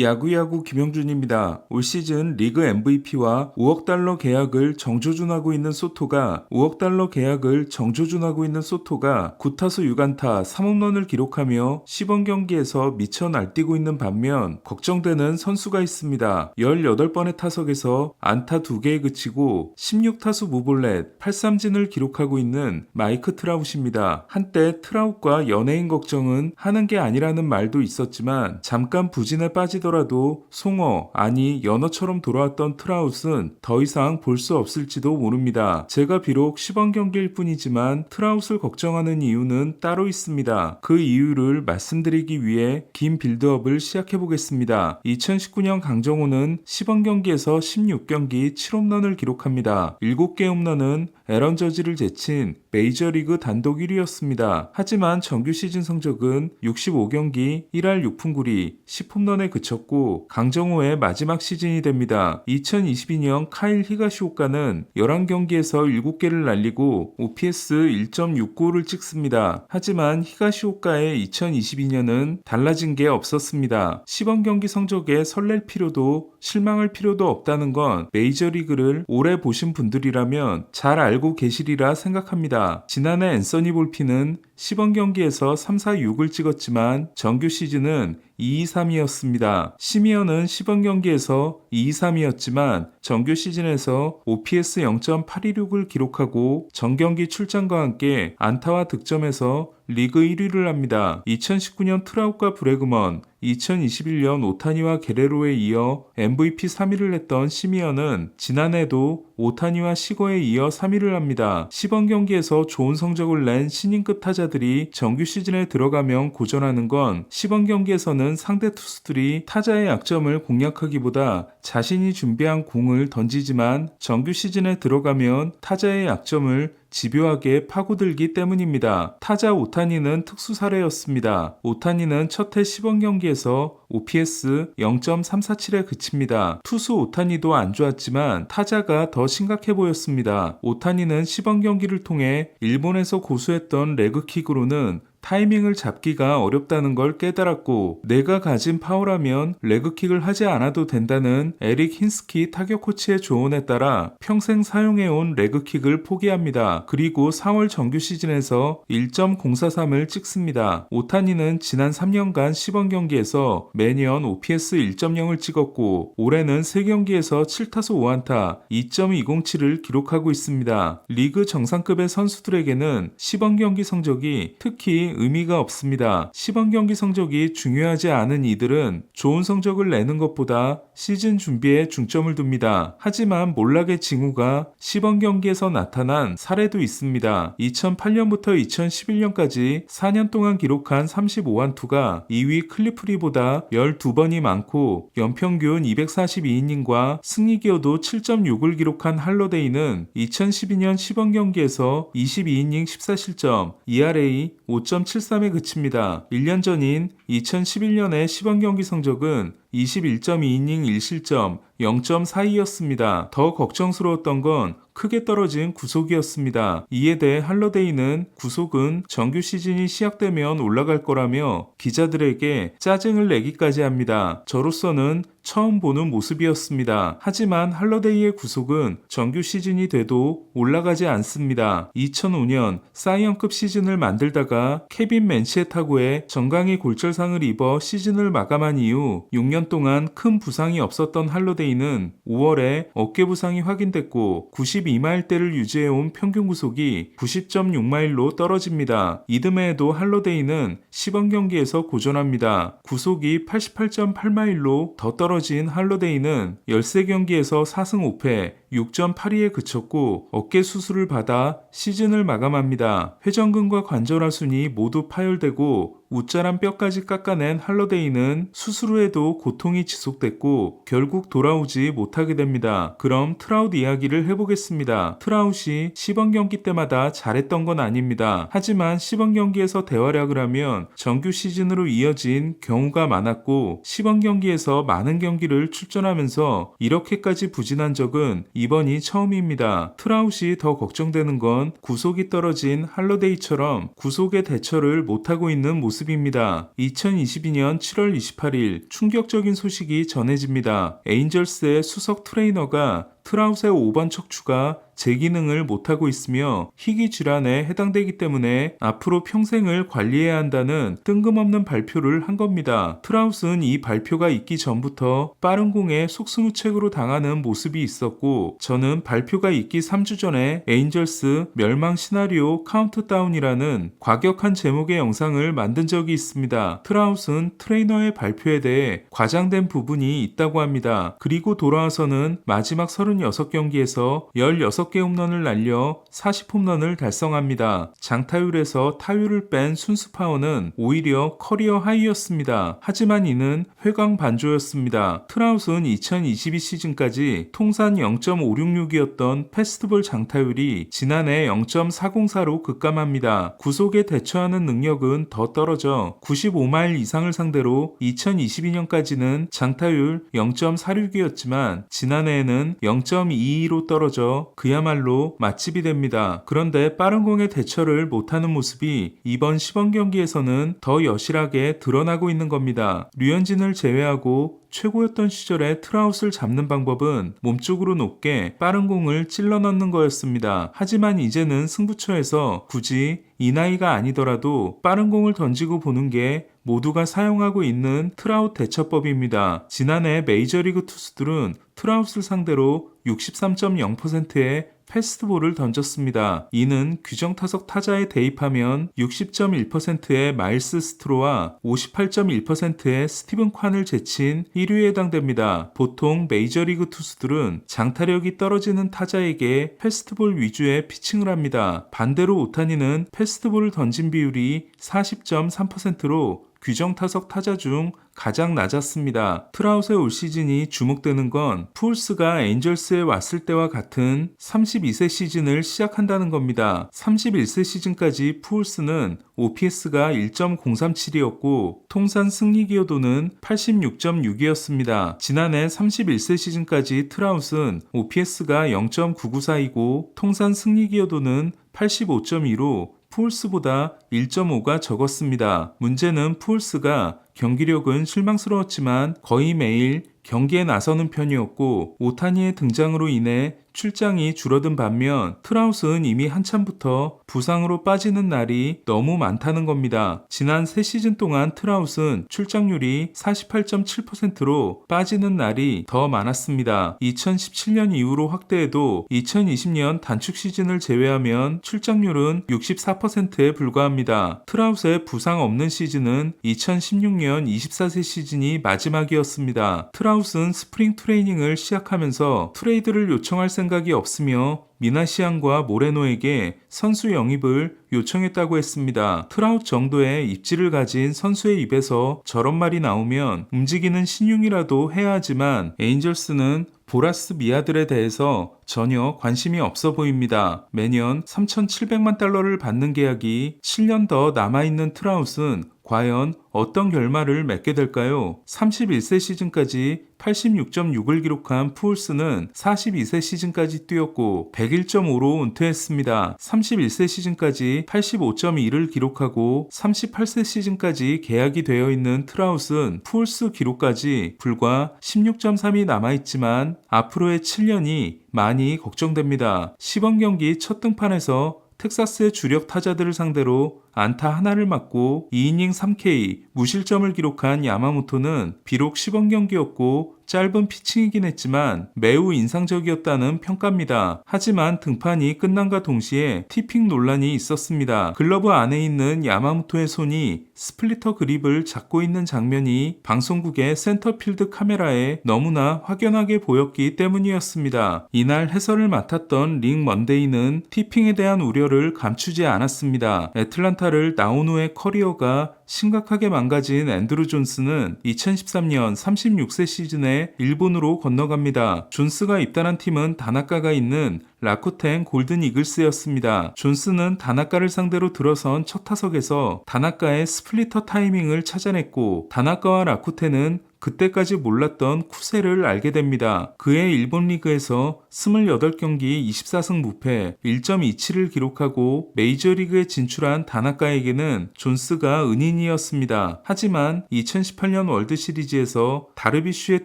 야구야구 김영준입니다. 올 시즌 리그 MVP와 5억 달러 계약을 정조준하고 있는 소토가 5억 달러 계약을 정조준하고 있는 소토가 9타수 6안타 3홈런을 기록하며 시범 경기에서 미쳐 날뛰고 있는 반면 걱정되는 선수가 있습니다. 18번의 타석에서 안타 2개에 그치고 16타수 무볼넷 8삼진을 기록하고 있는 마이크 트라웃입니다. 한때 트라웃과 연예인 걱정은 하는 게 아니라는 말도 있었지만 잠깐 부진에 빠지더라도 송어 아니 연어처럼 돌아왔던 트라웃은 더 이상 볼 수 없을지도 모릅니다. 제가 비록 시범 경기일 뿐이지만 트라웃을 걱정하는 이유는 따로 있습니다. 그 이유를 말씀드리기 위해 긴 빌드업을 시작해 보겠습니다. 2019년 강정호는 시범 경기에서 16경기 7홈런을 기록합니다. 7개 홈런은 에런 저지를 제친 메이저리그 단독 1위였습니다. 하지만 정규 시즌 성적은 65경기 1할 6푼 9리 10홈런에 그쳤고 강정호의 마지막 시즌이 됩니다. 2022년 카일 히가시오카는 11경기에서 7개를 날리고 OPS 1.69를 찍습니다. 하지만 히가시오카의 2022년은 달라진 게 없었습니다. 시범 경기 성적에 설렐 필요도 실망할 필요도 없다는 건 메이저리그를 오래 보신 분들이라면 잘 알고 계시리라 생각합니다. 지난해 앤서니 볼피는 시범 경기에서 3, 4, 6을 찍었지만 정규 시즌은 2, 2, 3이었습니다. 시미언은 시범 경기에서 2, 2, 3이었지만 정규 시즌에서 OPS 0.826을 기록하고 정경기 출장과 함께 안타와 득점에서 리그 1위를 합니다. 2019년 트라웃과 브래그먼, 2021년 오타니와 게레로에 이어 MVP 3위를 했던 시미언은 지난해도 오타니와 시거에 이어 3위를 합니다. 시범 경기에서 좋은 성적을 낸 신인급 타자들이 정규 시즌에 들어가면 고전하는 건 시범 경기에서는 상대 투수들이 타자의 약점을 공략하기보다 자신이 준비한 공을 던지지만 정규 시즌에 들어가면 타자의 약점을 집요하게 파고들기 때문입니다. 타자 오타니는 특수 사례였습니다. 오타니는 첫해 시범 경기에서 OPS 0.347에 그칩니다. 투수 오타니도 안 좋았지만 타자가 더 심각해 보였습니다. 오타니는 시범 경기를 통해 일본에서 고수했던 레그킥으로는 타이밍을 잡기가 어렵다는 걸 깨달았고 내가 가진 파워라면 레그킥을 하지 않아도 된다는 에릭 힌스키 타격 코치의 조언에 따라 평생 사용해온 레그킥을 포기합니다. 그리고 4월 정규 시즌에서 1.043을 찍습니다. 오타니는 지난 3년간 시범 경기에서 매년 OPS 1.0을 찍었고 올해는 3경기에서 7타수 5안타 2.207을 기록하고 있습니다. 리그 정상급의 선수들에게는 시범 경기 성적이 특히 의미가 없습니다. 시범 경기 성적이 중요하지 않은 이들은 좋은 성적을 내는 것보다 시즌 준비에 중점을 둡니다. 하지만 몰락의 징후가 시범 경기에서 나타난 사례도 있습니다. 2008년부터 2011년까지 4년 동안 기록한 35완투가 2위 클리프리보다 12번이 많고 연평균 242이닝과 승리 기여도 7.6을 기록한 할러데이는 2012년 시범 경기에서 22이닝 14실점, ERA 5.73에 그칩니다. 1년 전인 2011년의 시범 경기 성적은 21.2이닝 1실점 0.42였습니다. 더 걱정스러웠던 건 크게 떨어진 구속이었습니다. 이에 대해 할러데이는 구속은 정규 시즌이 시작되면 올라갈 거라며 기자들에게 짜증을 내기까지 합니다. 저로서는 처음 보는 모습이었습니다. 하지만 할러데이의 구속은 정규 시즌이 돼도 올라가지 않습니다. 2005년 사이언급 시즌을 만들다가 케빈 맨시에타고의 정강이 골절상을 입어 시즌을 마감한 이후 6년 동안 큰 부상이 없었던 할러데이는 5월에 어깨 부상이 확인됐고 92마일대를 유지해온 평균 구속이 90.6마일로 떨어집니다. 이듬해에도 할러데이는 시범 경기에서 고전합니다. 구속이 88.8마일로 더 떨어진 할러데이는 13경기에서 4승 5패 6.82에 그쳤고 어깨 수술을 받아 시즌을 마감합니다. 회전근과 관절하순이 모두 파열되고 웃자란 뼈까지 깎아낸 할러데이는 수술 후에도 고통이 지속됐고 결국 돌아오지 못하게 됩니다. 그럼 트라웃 이야기를 해보겠습니다. 트라웃이 시범 경기 때마다 잘했던 건 아닙니다. 하지만 시범 경기에서 대활약을 하면 정규 시즌으로 이어진 경우가 많았고 시범 경기에서 많은 경기를 출전하면서 이렇게까지 부진한 적은 이번이 처음입니다. 트라웃이 더 걱정되는 건 구속이 떨어진 할러데이처럼 구속의 대처를 못하고 있는 모습입니다. 2022년 7월 28일 충격적인 소식이 전해집니다. 에인절스의 수석 트레이너가 트라웃의 5번 척추가 제 기능을 못하고 있으며 희귀 질환에 해당되기 때문에 앞으로 평생을 관리해야 한다는 뜬금없는 발표를 한 겁니다. 트라웃은 이 발표가 있기 전부터 빠른 공에 속수무책으로 당하는 모습이 있었고, 저는 발표가 있기 3주 전에 에인절스 멸망 시나리오 카운트다운이라는 과격한 제목의 영상을 만든 적이 있습니다. 트라웃은 트레이너의 발표에 대해 과장된 부분이 있다고 합니다. 그리고 돌아와서는 마지막 36경기에서 16개 홈런을 날려 40홈런을 달성합니다. 장타율에서 타율을 뺀 순수 파워는 오히려 커리어 하이였습니다. 하지만 이는 회광 반조였습니다. 트라웃은 2022 시즌까지 통산 0.566이었던 패스트볼 장타율이 지난해 0.404로 급감합니다. 구속에 대처하는 능력은 더 떨어져 95마일 이상을 상대로 2022년까지는 장타율 0.46이었지만 지난해에는 0.22로 떨어져 그야말로 맛집이 됩니다. 그런데 빠른 공의 대처를 못하는 모습이 이번 시범 경기에서는 더 여실하게 드러나고 있는 겁니다. 류현진을 제외하고 최고였던 시절에 트라웃을 잡는 방법은 몸쪽으로 높게 빠른 공을 찔러 넣는 거였습니다. 하지만 이제는 승부처에서 굳이 이 나이가 아니더라도 빠른 공을 던지고 보는 게 모두가 사용하고 있는 트라웃 대처법입니다. 지난해 메이저리그 투수들은 트라웃을 상대로 63.0%의 패스트볼을 던졌습니다. 이는 규정 타석 타자에 대입하면 60.1%의 마일스 스트로와 58.1%의 스티븐 콴을 제친 1위에 해당됩니다. 보통 메이저리그 투수들은 장타력이 떨어지는 타자에게 패스트볼 위주의 피칭을 합니다. 반대로 오타니는 패스트볼을 던진 비율이 40.3%로 규정 타석 타자 중 가장 낮았습니다. 트라웃의 올 시즌이 주목되는 건 푸울스가 에인절스에 왔을 때와 같은 32세 시즌을 시작한다는 겁니다. 31세 시즌까지 푸울스는 OPS가 1.037이었고 통산 승리 기여도는 86.6이었습니다. 지난해 31세 시즌까지 트라웃은 OPS가 0.994이고 통산 승리 기여도는 85.2로 푸울스보다 1.5가 적었습니다. 문제는 푸울스가 경기력은 실망스러웠지만 거의 매일 경기에 나서는 편이었고 오타니의 등장으로 인해 출장이 줄어든 반면 트라웃은 이미 한참부터 부상으로 빠지는 날이 너무 많다는 겁니다. 지난 3시즌 동안 트라웃은 출장률이 48.7%로 빠지는 날이 더 많았습니다. 2017년 이후로 확대해도 2020년 단축 시즌을 제외하면 출장률은 64%에 불과합니다. 트라웃의 부상 없는 시즌은 2016년 24세 시즌이 마지막이었습니다. 트라웃은 스프링 트레이닝을 시작하면서 트레이드를 요청할 생각이 없으며 미나시안과 모레노에게 선수 영입을 요청했다고 했습니다. 트라웃 정도의 입지를 가진 선수의 입에서 저런 말이 나오면 움직이는 신용이라도 해야 하지만 에인절스는 보라스 미아들에 대해서 전혀 관심이 없어 보입니다. 매년 3,700만 달러를 받는 계약이 7년 더 남아있는 트라웃은 과연 어떤 결말을 맺게 될까요? 31세 시즌까지 86.6을 기록한 푸울스는 42세 시즌까지 뛰었고 101.5로 은퇴했습니다. 31세 시즌까지 85.1을 기록하고 38세 시즌까지 계약이 되어 있는 트라웃은 푸울스 기록까지 불과 16.3이 남아있지만 앞으로의 7년이 많이 걱정됩니다. 시범 경기 첫 등판에서 텍사스의 주력 타자들을 상대로 안타 하나를 맞고 2이닝 3K 무실점을 기록한 야마모토는 비록 시범 경기였고 짧은 피칭이긴 했지만 매우 인상적이었다는 평가입니다. 하지만 등판이 끝남과 동시에 티핑 논란이 있었습니다. 글러브 안에 있는 야마모토의 손이 스플리터 그립을 잡고 있는 장면이 방송국의 센터필드 카메라에 너무나 확연하게 보였기 때문이었습니다. 이날 해설을 맡았던 링 먼데이는 티핑에 대한 우려를 감추지 않았습니다. 애틀란타를 나온 후의 커리어가 심각하게 망가진 앤드루 존스는 2013년 36세 시즌에 일본으로 건너갑니다. 존스가 입단한 팀은 다나카가 있는 라쿠텐 골든 이글스였습니다. 존스는 다나카를 상대로 들어선 첫 타석에서 다나카의 스플리터 타이밍을 찾아냈고 다나카와 라쿠텐은 그때까지 몰랐던 쿠세를 알게 됩니다. 그해 일본 리그에서 28경기 24승 무패 1.27을 기록하고 메이저리그에 진출한 다나카에게는 존스가 은인이었습니다. 하지만 2018년 월드시리즈에서 다르비슈의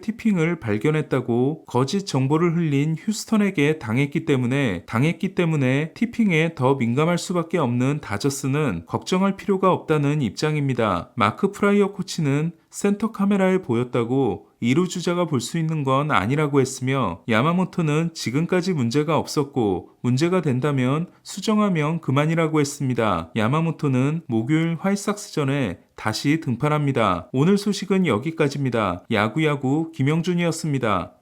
티핑을 발견했다고 거짓 정보를 흘린 휴스턴에게 당했기 때문에 티핑에 더 민감할 수밖에 없는 다저스는 걱정할 필요가 없다는 입장입니다. 마크 프라이어 코치는 센터 카메라에 보였다고 2루 주자가 볼 수 있는 건 아니라고 했으며 야마모토는 지금까지 문제가 없었고 문제가 된다면 수정하면 그만이라고 했습니다. 야마모토는 목요일 화이삭스전에 다시 등판합니다. 오늘 소식은 여기까지입니다. 야구야구 김영준이었습니다.